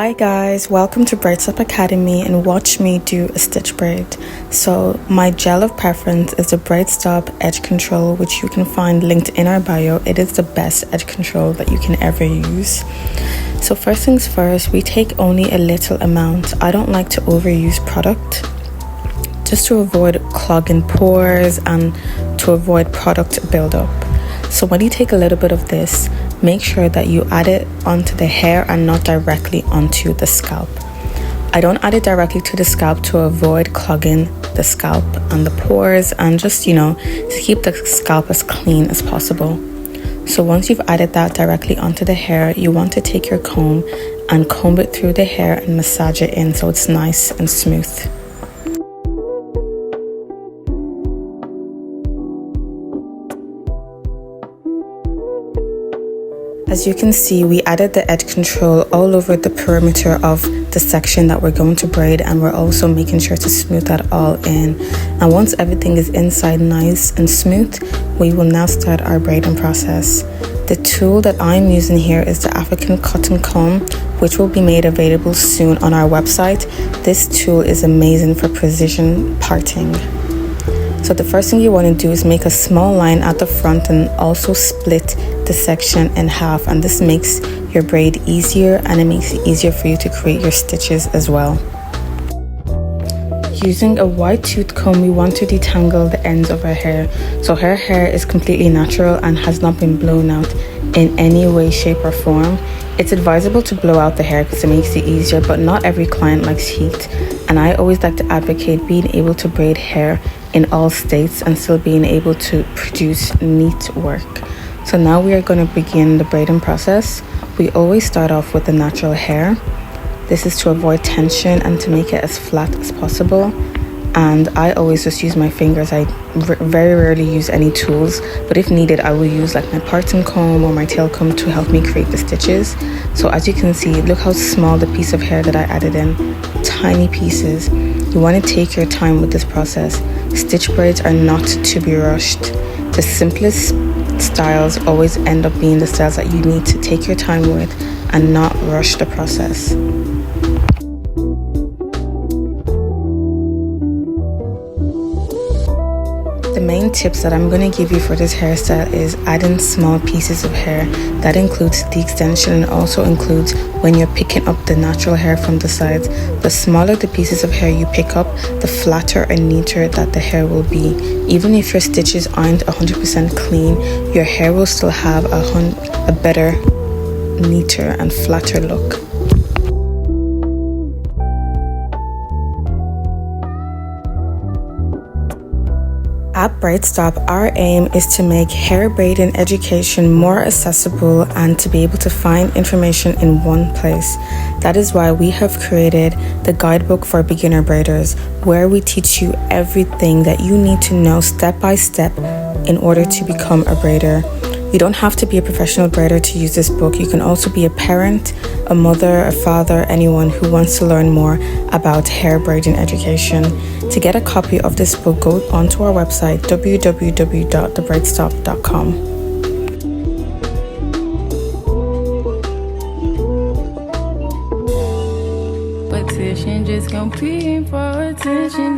Hi guys, welcome to Braidstop Academy and watch me do a stitch braid. So my gel of preference is the Braidstop Edge Control, which you can find linked in our bio. It is the best edge control that you can ever use. So first things first, we take only a little amount. I don't like to overuse product just to avoid clogging pores and to avoid product buildup. So when you take a little bit of this, make sure that you add it onto the hair and not directly onto the scalp. I don't add it directly to the scalp to avoid clogging the scalp and the pores and just, to keep the scalp as clean as possible. So once you've added that directly onto the hair, you want to take your comb and comb it through the hair and massage it in so it's nice and smooth. As you can see, we added the edge control all over the perimeter of the section that we're going to braid, and we're also making sure to smooth that all in. And once everything is inside nice and smooth, we will now start our braiding process. The tool that I'm using here is the African cotton comb, which will be made available soon on our website. This tool is amazing for precision parting. So the first thing you want to do is make a small line at the front and also split the section in half, and this makes your braid easier and it makes it easier for you to create your stitches as well. Using a wide tooth comb, we want to detangle the ends of her hair. So her hair is completely natural and has not been blown out in any way, shape or form. It's advisable to blow out the hair because it makes it easier, but not every client likes heat, and I always like to advocate being able to braid hair in all states and still being able to produce neat work. So now we are going to begin the braiding process. We always start off with the natural hair. This is to avoid tension and to make it as flat as possible. And I always just use my fingers. I very rarely use any tools, but if needed I will use like my parting comb or my tail comb to help me create the stitches. So as you can see, look how small the piece of hair that I added in, tiny pieces. You want to take your time with this process. Stitch braids are not to be rushed. The simplest styles always end up being the styles that you need to take your time with and not rush the process. The main tips that I'm going to give you for this hairstyle is adding small pieces of hair. That includes the extension and also includes when you're picking up the natural hair from the sides. The smaller the pieces of hair you pick up, the flatter and neater that the hair will be. Even if your stitches aren't 100% clean, your hair will still have a better, neater and flatter look. At Braidstop, our aim is to make hair braiding education more accessible and to be able to find information in one place. That is why we have created the guidebook for beginner braiders, where we teach you everything that you need to know step by step in order to become a braider. You don't have to be a professional braider to use this book. You can also be a parent, a mother, a father, anyone who wants to learn more about hair braiding education. To get a copy of this book, go onto our website www.braidstop.com. Petition, just competing for attention.